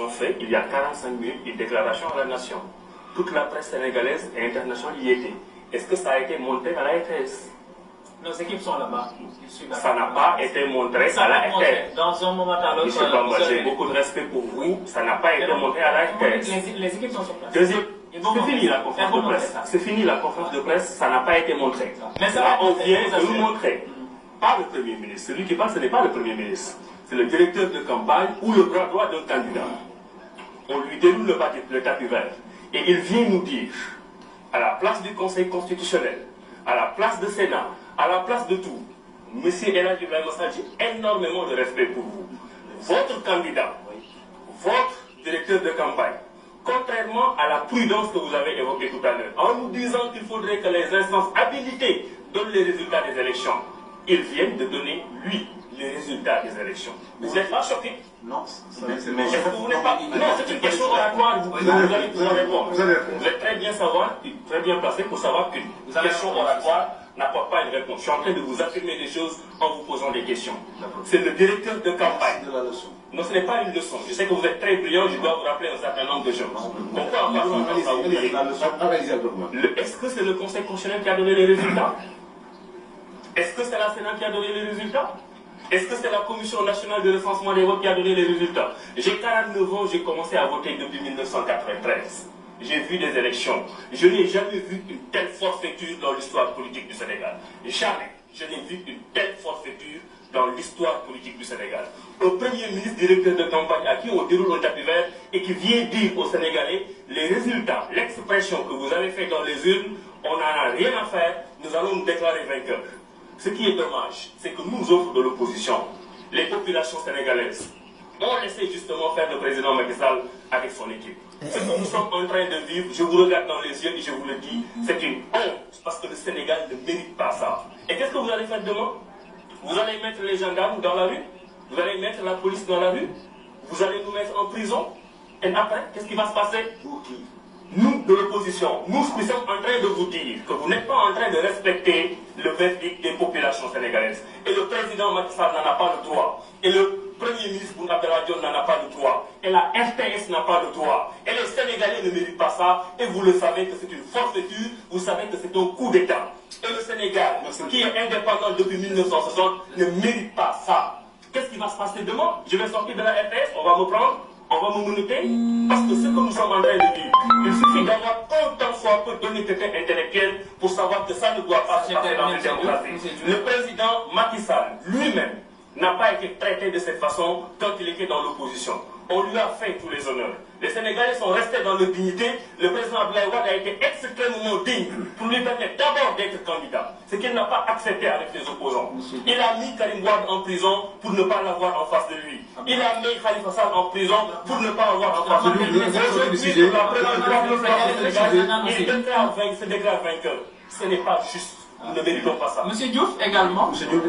ont fait, il y a 45 minutes, une déclaration à la nation. Toute la presse sénégalaise et internationale y était. Est-ce que ça a été montré à la RTS? Nos équipes sont là-bas. Ça n'a pas été montré à la RTS. Dans un moment à l'autre. Monsieur Bamba, j'ai beaucoup de respect pour vous. Ça n'a pas été montré à la RTS. Les équipes sont sur place. Deuxième, c'est fini la conférence de presse. C'est fini la conférence de presse, ça n'a pas été montré. Mais ça là, on vient de nous montrer. Pas le Premier ministre. Celui qui parle, ce n'est pas le Premier ministre. C'est le directeur de campagne ou le bras droit d'un candidat. On lui déroule le tapis vert. Et il vient nous dire, à la place du Conseil constitutionnel, à la place du Sénat, à la place de tout, Monsieur El Hadji Ibrahima Sall, j'ai énormément de respect pour vous. Votre candidat, votre directeur de campagne, contrairement à la prudence que vous avez évoquée tout à l'heure, en nous disant qu'il faudrait que les instances habilitées donnent les résultats des élections, ils viennent de donner, lui, les résultats des élections. Vous n'êtes pas choqué? Non, vous n'êtes pas. Non, c'est une question oratoire, vous allez pouvoir répondre. Vous êtes très bien placé pour savoir qu'une question oratoire n'apporte pas une réponse. Je suis en train de vous affirmer des choses en vous posant des questions. C'est le directeur de campagne. Non, ce n'est pas une leçon. Je sais que vous êtes très brillant, je dois vous rappeler un certain nombre de choses. Pourquoi est-ce que c'est le Conseil constitutionnel qui a donné les résultats? Est-ce que c'est la Sénat qui a donné les résultats? Est-ce que c'est la Commission nationale de recensement des votes qui a donné les résultats? J'ai 49 ans, j'ai commencé à voter depuis 1993. J'ai vu des élections. Je n'ai jamais vu une telle forfaiture dans l'histoire politique du Sénégal. Jamais. Je n'ai vu une telle forfaiture dans l'histoire politique du Sénégal. Un Premier ministre, directeur de campagne à qui on déroule un tapis vert et qui vient dire aux Sénégalais les résultats, l'expression que vous avez fait dans les urnes, on n'en a rien à faire, nous allons nous déclarer vainqueurs. Ce qui est dommage, c'est que nous autres de l'opposition, les populations sénégalaises, ont laissé justement faire le président Macky Sall avec son équipe. Ce que nous sommes en train de vivre, je vous regarde dans les yeux et je vous le dis, c'est une honte parce que le Sénégal ne mérite pas ça. Et qu'est-ce que vous allez faire demain? Vous allez mettre les gendarmes dans la rue? Vous allez mettre la police dans la rue? Vous allez nous mettre en prison? Et après, qu'est-ce qui va se passer? Nous, de l'opposition, nous sommes en train de vous dire que vous n'êtes pas en train de respecter le verdict des populations sénégalaises. Et le président Macky Sall n'en a pas le droit. Et le Premier ministre Boun Abdallah Dionne n'en a pas le droit. Et la RTS n'a pas le droit. Et les Sénégalais ne méritent pas ça. Et vous le savez que c'est une forfaiture. Vous savez que c'est un coup d'État. Et le Sénégal, qui est indépendant depuis 1960, ne mérite pas ça. Qu'est-ce qui va se passer demain? Je vais sortir de la RTS, on va me prendre. On va me menotter parce que ce que nous sommes en train de dire, il suffit d'avoir autant soit peu d'honnêteté intellectuelle pour savoir que ça ne doit pas se passer dans une démocratie. Le président Macky Sall lui-même n'a pas été traité de cette façon quand il était dans l'opposition. On lui a fait tous les honneurs. Les Sénégalais sont restés dans leur dignité. Le président Abdoulaye Wade a été extrêmement digne pour lui permettre d'abord d'être candidat. Ce qu'il n'a pas accepté avec les opposants. Il a mis Karim Wade en prison pour ne pas l'avoir en face de lui. Il a mis Khalifa Sall en prison pour ne pas l'avoir en face de lui. Aujourd'hui, pour la première fois, il se déclare vainqueur. Ce n'est pas juste. Nous ne méritons pas ça. Monsieur Diouf également. Monsieur Diouf,